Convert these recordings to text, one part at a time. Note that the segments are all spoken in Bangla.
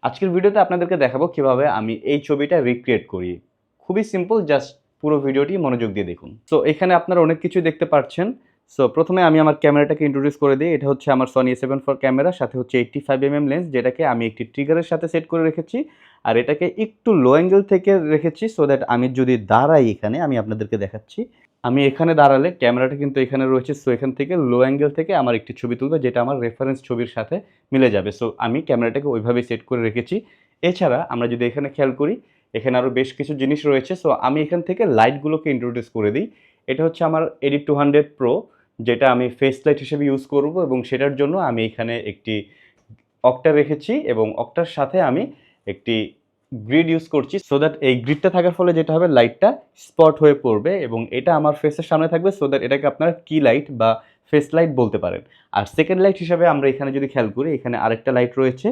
আজকের ভিডিওতে আপনাদেরকে দেখাবো কিভাবে আমি এই ছবিটা রিক্রিয়েট করি। খুবই সিম্পল, জাস্ট পুরো ভিডিওটি মনোযোগ দিয়ে দেখুন। সো এখানে আপনারা অনেক কিছুই দেখতে পাচ্ছেন। সো প্রথমে আমি আমার ক্যামেরাটাকে ইন্ট্রোডিউস করে দিই। এটা হচ্ছে আমার Sony A7 IV ক্যামেরা, সাথে হচ্ছে 85mm লেন্স, যেটাকে আমি একটি ট্রিগারের সাথে সেট করে রেখেছি। আর এটাকে একটু লো অ্যাঙ্গেল থেকে রেখেছি সো দ্যাট আমি যদি দাঁড়াই এখানে, আমি আপনাদেরকে দেখাচ্ছি। আমি এখানে দাঁড়ালে ক্যামেরাটা কিন্তু এখানে রয়েছে। সো এখান থেকে লো অ্যাঙ্গেল থেকে আমার একটি ছবি তুলবে যেটা আমার রেফারেন্স ছবির সাথে মিলে যাবে। সো আমি ক্যামেরাটাকে ওইভাবেই সেট করে রেখেছি। এছাড়া আমরা যদি এখানে খেয়াল করি, এখানে আরও বেশ কিছু জিনিস রয়েছে। সো আমি এখান থেকে লাইটগুলোকে ইন্ট্রোডিউস করে দিই। এটা হচ্ছে আমার Edit 200 Pro, যেটা আমি ফেস লাইট হিসেবে ইউজ করব, এবং সেটার জন্য আমি এখানে একটি অক্টা রেখেছি এবং অক্টার সাথে আমি একটি গ্রিড ইউজ করছি সো দ্যাট এই গ্রিডটা থাকার ফলে যেটা হবে, লাইটটা স্পট হয়ে পড়বে এবং এটা আমার ফেসের সামনে থাকবে সো দ্যাট এটাকে আপনারা কি লাইট বা ফেস লাইট বলতে পারেন। আর সেকেন্ড লাইট হিসাবে আমরা এখানে যদি খেয়াল করি, এখানে আরেকটা লাইট রয়েছে।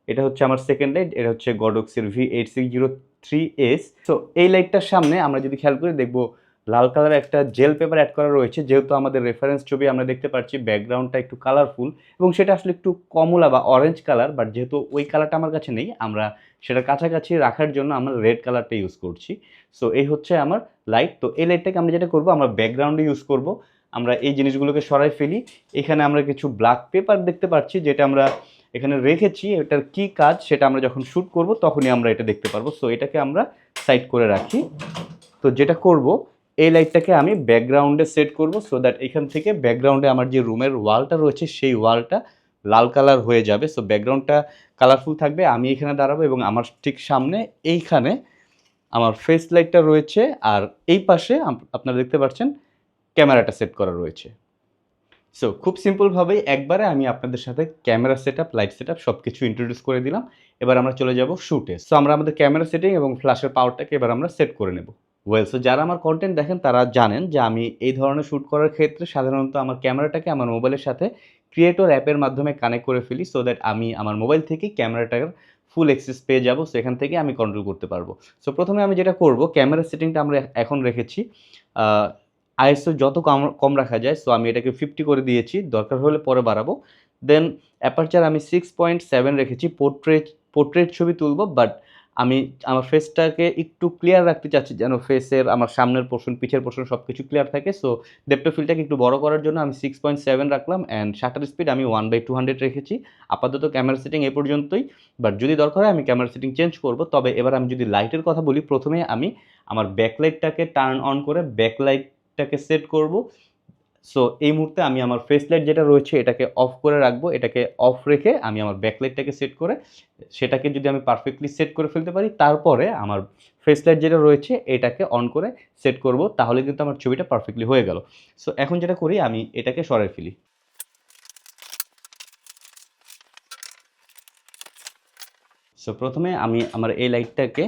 এটা হচ্ছে আমার সেকেন্ড লাইট, এটা হচ্ছে গডক্সের V8603S। সো এই লাইটটার সামনে আমরা যদি খেয়াল করি, দেখবো লাল কালারের একটা জেল পেপার অ্যাড করা রয়েছে। যেহেতু আমাদের রেফারেন্স ছবি আমরা দেখতে পাচ্ছি ব্যাকগ্রাউন্ডটা একটু কালারফুল এবং সেটা আসলে একটু কমলা বা অরেঞ্জ কালার, বাট যেহেতু ওই কালারটা আমার কাছে নেই, আমরা সেটা কাছাকাছি রাখার জন্য আমরা রেড কালারটা ইউজ করছি। সো এই হচ্ছে আমার লাইট। তো এই লাইটটাকে আমরা যেটা করবো, আমরা ব্যাকগ্রাউন্ডে ইউজ করব। আমরা এই জিনিসগুলোকে সরাই ফেলি। এখানে আমরা কিছু ব্ল্যাক পেপার দেখতে পাচ্ছি যেটা আমরা এখানে রেখেছি। এটার কি কাজ সেটা আমরা যখন শ্যুট করব তখনই আমরা এটা দেখতে পারবো। সো এটাকে আমরা সাইড করে রাখি। তো যেটা করব, এই লাইটটাকে আমি ব্যাকগ্রাউন্ডে সেট করব সো দ্যাট এখান থেকে ব্যাকগ্রাউন্ডে আমার যে রুমের ওয়ালটা রয়েছে সেই ওয়ালটা লাল কালার হয়ে যাবে। সো ব্যাকগ্রাউন্ডটা কালারফুল থাকবে। আমি এখানে দাঁড়াবো এবং আমার ঠিক সামনে এইখানে আমার ফেস লাইটটা রয়েছে, আর এই পাশে আপনারা দেখতে পাচ্ছেন ক্যামেরাটা সেট করা রয়েছে। সো খুব সিম্পলভাবেই একবারে আমি আপনাদের সাথে ক্যামেরা সেটআপ, লাইট সেটআপ সব কিছু ইন্ট্রোডিউস করে দিলাম। এবার আমরা চলে যাব শ্যুটে। সো আমরা আমাদের ক্যামেরা সেটিং এবং ফ্ল্যাশের পাওয়ারটাকে এবার আমরা সেট করে নেব। সো যারা আমার কন্টেন্ট দেখেন তারা জানেন যে আমি এই ধরনের শ্যুট করার ক্ষেত্রে সাধারণত আমার ক্যামেরাটাকে আমার মোবাইলের সাথে ক্রিয়েটর অ্যাপের মাধ্যমে কানেক্ট করে ফেলি সো দ্যাট আমি আমার মোবাইল থেকেই ক্যামেরাটার ফুল অ্যাক্সেস পেয়ে যাব। সো এখান থেকে আমি কন্ট্রোল করতে পারবো। সো প্রথমে আমি যেটা করব, ক্যামেরা সেটিংটা আমরা এখন রেখেছি আইএসও যত কম রাখা যায়। সো আমি এটাকে 50 করে দিয়েছি, দরকার হলে পরে বাড়াবো। দেন অ্যাপারচার আমি 6.7 রেখেছি। পোর্ট্রেট ছবি তুলব, বাট আমি আমার ফেসটাকে একটু ক্লিয়ার রাখতে চাচ্ছি, যেন ফেসের আমার সামনের পোর্শন, পিছের পোর্শন সব কিছু ক্লিয়ার থাকে। সো ডেপথ অফ ফিল্ডটাকে একটু বড় করার জন্য আমি 6.7 রাখলাম, অ্যান্ড শাটার স্পিড আমি 1/200 রেখেছি। আপাতত ক্যামেরা সেটিং এ পর্যন্তই, বাট যদি দরকার হয় আমি ক্যামেরা সেটিং চেঞ্জ করব। তবে এবার আমি যদি লাইটের কথা বলি, প্রথমে আমি আমার ব্যাকলাইটটাকে টার্ন অন করে ব্যাকলাইটটাকে সেট করব। সো এই মুহূর্তে আমি আমার ফেস লাইট যেটা রয়েছে এটাকে অফ করে রাখবো। এটাকে অফ রেখে আমি আমার ব্যাকলাইটটাকে সেট করে, সেটাকে যদি আমি পারফেক্টলি সেট করে ফেলতে পারি, তারপরে আমার ফেস লাইট যেটা রয়েছে এটাকে অন করে সেট করব, তাহলে কিন্তু আমার ছবিটা পারফেক্টলি হয়ে গেল। সো এখন যেটা করি, আমি এটাকে সরাই ফেলি। সো প্রথমে আমি আমার এই লাইটটাকে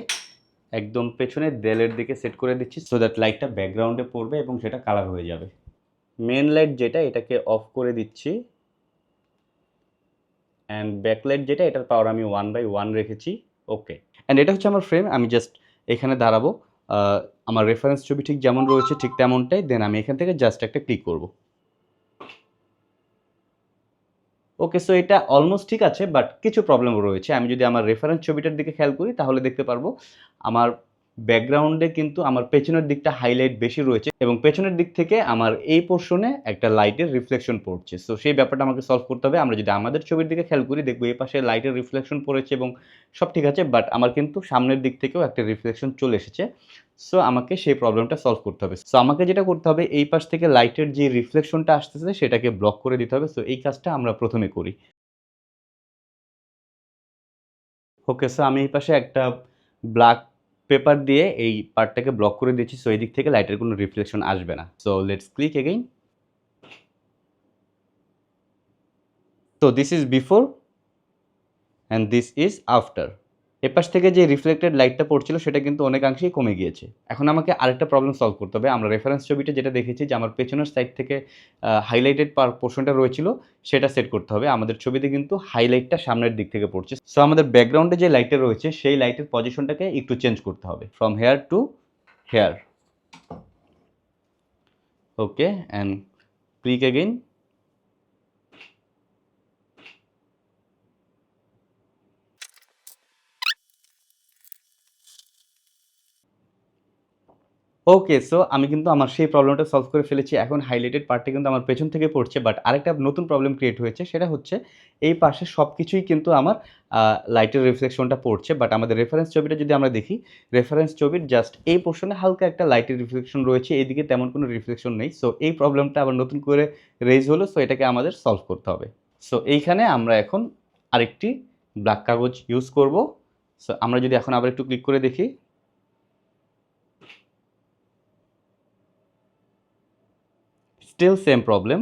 একদম পেছনের দেয়ালের দিকে সেট করে দিচ্ছি সো দ্যাট লাইটটা ব্যাকগ্রাউন্ডে পড়বে এবং সেটা কালার হয়ে যাবে। মেন লাইট যেটা, এটাকে অফ করে দিচ্ছি, অ্যান্ড ব্যাকলাইট যেটা, এটার পাওয়ার আমি 1/1 রেখেছি। ওকে, অ্যান্ড এটা হচ্ছে আমার ফ্রেম। আমি জাস্ট এখানে দাঁড়াবো, আমার রেফারেন্স ছবি ঠিক যেমন রয়েছে ঠিক তেমনটাই। দেন আমি এখান থেকে জাস্ট একটা ক্লিক করব। ওকে, সো এটা অলমোস্ট ঠিক আছে, বাট কিছু প্রবলেম রয়েছে। আমি যদি আমার রেফারেন্স ছবিটার দিকে খেয়াল করি তাহলে দেখতে পারবো আমার ব্যাকগ্রাউন্ডে কিন্তু আমার পেছনের দিকটা হাইলাইট বেশি রয়েছে এবং পেছনের দিক থেকে আমার এই পোর্শনে একটা লাইটের রিফ্লেকশন পড়ছে। সো সেই ব্যাপারটা আমাকে সলভ করতে হবে। আমরা যদি আমাদের ছবির দিকে খেয়াল করি, দেখবো এই পাশে লাইটের রিফ্লেকশন পড়েছে এবং সব ঠিক আছে, বাট আমার কিন্তু সামনের দিক থেকেও একটা রিফ্লেকশন চলে এসেছে। সো আমাকে সেই প্রবলেমটা সলভ করতে হবে। সো আমাকে যেটা করতে হবে, এই পাশ থেকে লাইটের যে রিফ্লেকশনটা আসতেছে সেটাকে ব্লক করে দিতে হবে। সো এই কাজটা আমরা প্রথমে করি। ওকে, সো আমি এই পাশে একটা ব্ল্যাক পেপার দিয়ে এই পার্টটাকে ব্লক করে দিচ্ছি। সো এই দিক থেকে লাইটের কোনো রিফ্লেকশন আসবে না। So let's click again. So this is before and this is after. এপাশ থেকে যে রিফ্লেক্টেড লাইটটা পড়ছিল সেটা কিন্তু অনেকাংশেই কমে গিয়েছে। এখন আমাকে আরেকটা প্রবলেম সলভ করতে হবে। আমরা রেফারেন্স ছবিটা যেটা দেখেছি যে আমার পেছনের সাইড থেকে হাইলাইটেড পোর্শনটা রয়েছিল সেটা সেট করতে হবে। আমাদের ছবিতে কিন্তু হাইলাইটটা সামনের দিক থেকে পড়ছে। সো আমাদের ব্যাকগ্রাউন্ডে যে লাইটটা রয়েছে সেই লাইটের পজিশনটাকে একটু চেঞ্জ করতে হবে, from here to here. Okay, and click again. Okay, so আমি কিন্তু আমার সেই প্রবলেমটা সলভ করে ফেলেছি। এখন হাইলাইটেড পার্টটা কিন্তু আমার পেছন থেকে পড়ছে। বাট আরেকটা নতুন প্রবলেম ক্রিয়েট হয়েছে। সেটা হচ্ছে এই পাশে সবকিছুই কিন্তু আমার আ লাইটের রিফ্লেকশনটা পড়ছে। বাট আমাদের রেফারেন্স ছবিটা যদি আমরা দেখি, রেফারেন্স ছবির জাস্ট এই পোরশনে হালকা একটা লাইটের রিফ্লেকশন রয়েছে। এদিকে তেমন কোনো রিফ্লেকশন নেই। সো এই প্রবলেমটা আবার নতুন করে রেইজ হলো। সো এটাকে আমাদের সলভ করতে হবে। সো এইখানে আমরা এখন আরেকটি ব্ল্যাক কাগজ ইউজ করব। সো আমরা যদি এখন আবার একটু ক্লিক করে দেখি, স্টিল সেম প্রবলেম।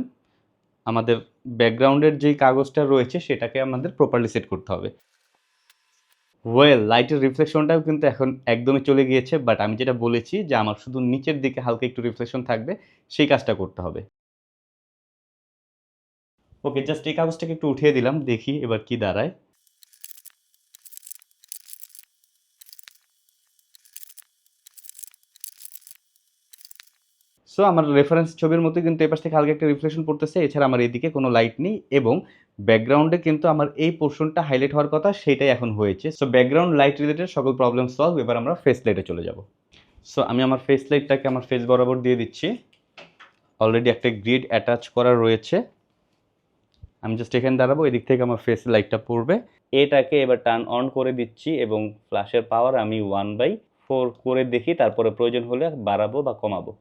আমাদের ব্যাকগ্রাউন্ডের যেই কাগজটা রয়েছে সেটাকে আমাদের প্রপারলি সেট করতে হবে। ওয়েল, লাইটের রিফ্লেকশনটাও কিন্তু এখন একদমই চলে গিয়েছে। বাট আমি যেটা বলেছি যে আমার শুধু নিচের দিকে হালকা একটু রিফ্লেকশন থাকবে, সেই কাজটা করতে হবে। ওকে, জাস্ট এই কাগজটাকে একটু উঠিয়ে দিলাম। দেখি এবার কি দাঁড়ায়। সো আমার রেফারেন্স ছবির মতো কিন্তু এপাশ থেকে হালকা একটা রিফ্লেকশন পড়তেছে। এছাড়া আমার এদিকে কোনো লাইট নেই এবং ব্যাকগ্রাউন্ডে কিন্তু আমার এই পোরশনটা হাইলাইট হওয়ার কথা সেটাই এখন হয়েছে। সো ব্যাকগ্রাউন্ড লাইট রিলেটেড সকল প্রবলেম সলভ। এবার আমরা ফেস লাইটে চলে যাব। সো আমি আমার ফেস লাইটটাকে আমার ফেস বরাবর দিয়ে দিচ্ছি। অলরেডি একটা গ্রিড অ্যাটাচ করা রয়েছে। আমি জাস্ট এখানে দাঁড়াবো, এদিক থেকে আমার ফেসে লাইটটা পড়বে। এটাকে এবার টার্ন অন করে দিচ্ছি এবং ফ্ল্যাশের পাওয়ার আমি 1/4 করে দেখি, তারপরে প্রয়োজন হলে বাড়াবো বা কমাবো।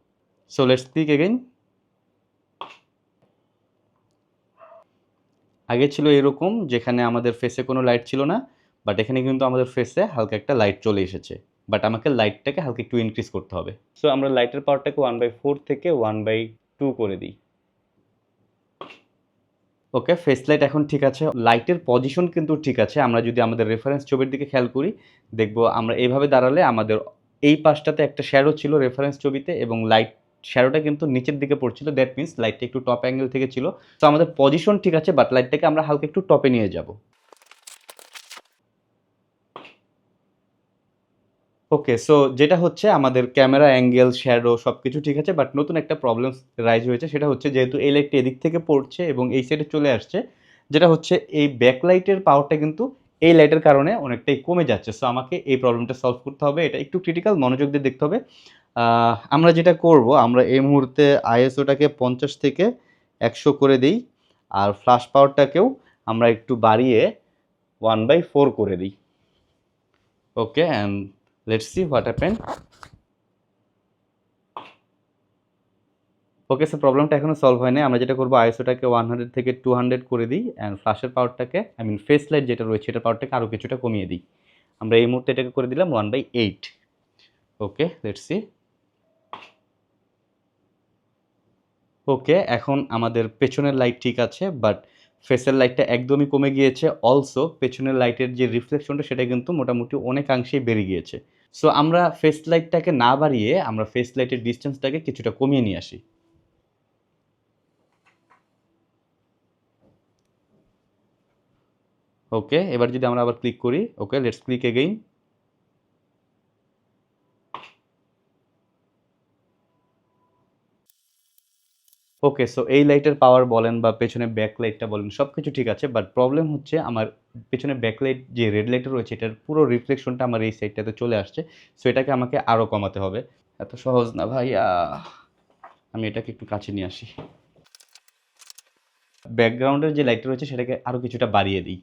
So let's click again. আগে ছিল এরকম যেখানে আমাদের ফেসে কোনো লাইট ছিল না, বাট এখানে কিন্তু আমাদের ফেসে হালকা একটা লাইট চলে এসেছে। বাট আমাকে লাইটটাকে হালকা একটু ইনক্রিজ করতে হবে। সো আমরা লাইটের পাওয়ারটাকে 1/4 থেকে 1/2 করে দিই। ওকে, ফেস লাইট এখন ঠিক আছে। লাইটের পজিশন কিন্তু ঠিক আছে। আমরা যদি আমাদের রেফারেন্স ছবির দিকে খেয়াল করি, দেখব আমরা এইভাবে দাঁড়ালে আমাদের এই পাশটাতে একটা শ্যাডো ছিল রেফারেন্স ছবিতে এবং লাইট শ্যাডোটা কিন্তু নিচের দিকে পড়ছিল। দ্যাট মিনস লাইটটা একটু টপ অ্যাঙ্গেল থেকে ছিল। তো আমাদের পজিশন ঠিক আছে, বাট লাইটটাকে আমরা হালকা একটু টপে নিয়ে যাব। ওকে, সো যেটা হচ্ছে আমাদের ক্যামেরা অ্যাঙ্গেল, শ্যাডো সবকিছু ঠিক আছে। বাট নতুন একটা প্রবলেম রাইজ হয়েছে। সেটা হচ্ছে যেহেতু এই লাইটটা এদিক থেকে পড়ছে এবং এই সাইডে চলে আসছে, যেটা হচ্ছে এই ব্যাকলাইটের পাওয়ারটা কিন্তু এই লাইটের কারণে অনেকটাই কমে যাচ্ছে। সো আমাকে এই প্রবলেমটা সলভ করতে হবে। এটা একটু ক্রিটিক্যাল, মনোযোগ দিয়ে দেখতে হবে। আমরা যেটা করব, আমরা এই মুহূর্তে আইএসওটাকে 50 থেকে 100 করে দেই। আর ফ্ল্যাশ পাওয়ারটাকেও আমরা একটু বাড়িয়ে 1/4 করে দিই। Okay, and let's see what happen. Okay, so প্রবলেমটা এখনো সলভ হয় নাই। আমরা যেটা করব, আইএসওটাকে 100 থেকে 200 করে দিই অ্যান্ড ফ্ল্যাশের পাওয়ারটাকে ফেস লাইট যেটা রয়েছে এটার পাওয়ারটাকে আরও কিছুটা কমিয়ে দিই। আমরা এই মুহূর্তে এটাকে করে দিলাম 1/8। ওকে, লেটস সি। ওকে, এখন আমাদের পেছনের লাইট ঠিক আছে, বাট ফেসের লাইটটা একদমই কমে গিয়েছে। অলসো পেছনের লাইটের যে রিফ্লেকশনটা সেটা কিন্তু মোটামুটি অনেকাংশেই বেড়ে গিয়েছে। সো আমরা ফেস লাইটটাকে না বাড়িয়ে আমরা ফেস লাইটের ডিসটেন্সটাকে কিছুটা কমিয়ে নিয়ে আসি। ওকে, এবার যদি আমরা আবার ক্লিক করি, okay let's click again. Okay, so এই লাইটের পাওয়ার বলেন বা পেছনে ব্যাক লাইটটা বলেন সবকিছু ঠিক আছে। বাট প্রবলেম হচ্ছে আমার পেছনে ব্যাক লাইট যে রেড লাইটটা রয়েছে এটার পুরো রিফ্লেকশনটা আমার এই সাইডটাতে চলে আসছে। সো এটাকে আমাকে আরও কমাতে হবে। এত সহজ না ভাইয়া। আমি এটাকে একটু কাছে নিয়ে আসি। ব্যাকগ্রাউন্ডের যে লাইটটা রয়েছে সেটাকে আরও কিছুটা বাড়িয়ে দিই।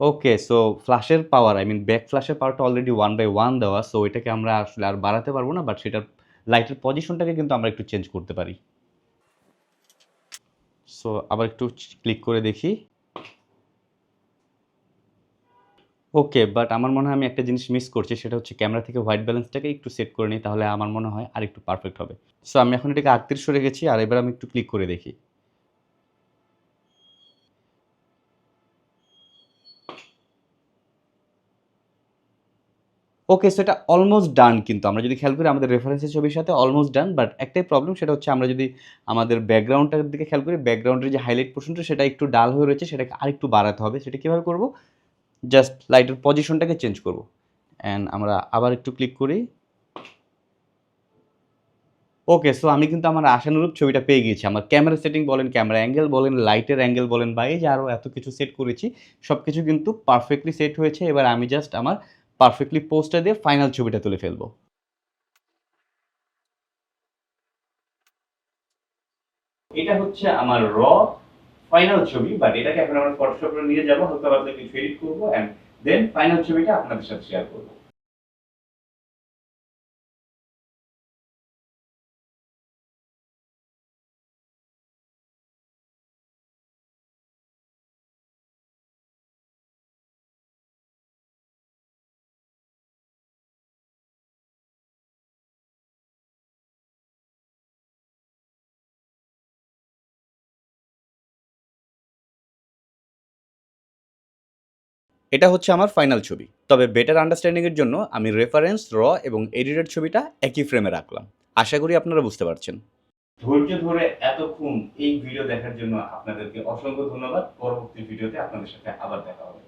ওকে, সো ফ্ল্যাশের পাওয়ার ব্যাক ফ্ল্যাশের পাওয়ারটা অলরেডি 1/1 দেওয়া। সো এটাকে আমরা আসলে আর বাড়াতে পারবো না। বাট সেটার লাইটের পজিশনটাকে কিন্তু আমরা একটু চেঞ্জ করতে পারি। সো আবার একটু ক্লিক করে দেখি। ওকে, বাট আমার মনে হয় আমি একটা জিনিস মিস করছি। সেটা হচ্ছে ক্যামেরা থেকে হোয়াইট ব্যালেন্সটাকে একটু সেট করে নিই, তাহলে আমার মনে হয় আরেকটু পারফেক্ট হবে। সো আমি এখন এটাকে ৩৮ রেখেছি আর এবার আমি একটু ক্লিক করে দেখি। ওকে, সো এটা অলমোস্ট ডান, কিন্তু আমরা যদি খেয়াল করি আমাদের রেফারেন্সের ছবির সাথে অলমোস্ট ডান। বাট একটাই প্রবলেম, সেটা হচ্ছে আমরা যদি আমাদের ব্যাকগ্রাউন্ডটার দিকে খেয়াল করি, ব্যাকগ্রাউন্ডের যে হাইলাইট পোরশনটা সেটা একটু ডাল হয়ে রয়েছে, সেটাকে আরেকটু বাড়াতে হবে। সেটা কীভাবে করব? জাস্ট লাইটের পজিশনটাকে চেঞ্জ করব। অ্যান্ড আমরা আবার একটু ক্লিক করি। ওকে, সো আমি কিন্তু আমার আশানুরূপ ছবিটা পেয়ে গিয়েছি। আমার ক্যামেরা সেটিং বলেন, ক্যামেরা অ্যাঙ্গেল বলেন, লাইটের অ্যাঙ্গেল বলেন বা এই যে আরও এত কিছু সেট করেছি, সবকিছু কিন্তু পারফেক্টলি সেট হয়েছে। এবার আমি জাস্ট আমার পারফেক্টলি পোস্টার দিয়ে ফাইনাল ছবিটা তুলে ফেলবো। এটা হচ্ছে আমার ফাইনাল ছবি, বাট এটাকে এখন আমরা ফটোশপে নিয়ে যাবো, হালকা পাতলা কিছু এডিট করবো এন্ড দেন ফাইনাল ছবিটা আপনাদের সাথে শেয়ার করবো। এটা হচ্ছে আমার ফাইনাল ছবি। তবে বেটার আন্ডারস্ট্যান্ডিং এর জন্য আমি রেফারেন্স, এবং এডিটেড ছবিটা একই ফ্রেমে রাখলাম। আশা করি আপনারা বুঝতে পারছেন। ধৈর্য ধরে এতক্ষণ এই ভিডিও দেখার জন্য আপনাদেরকে অসংখ্য ধন্যবাদ। পরবর্তী ভিডিওতে আপনাদের সাথে আবার দেখা হবে।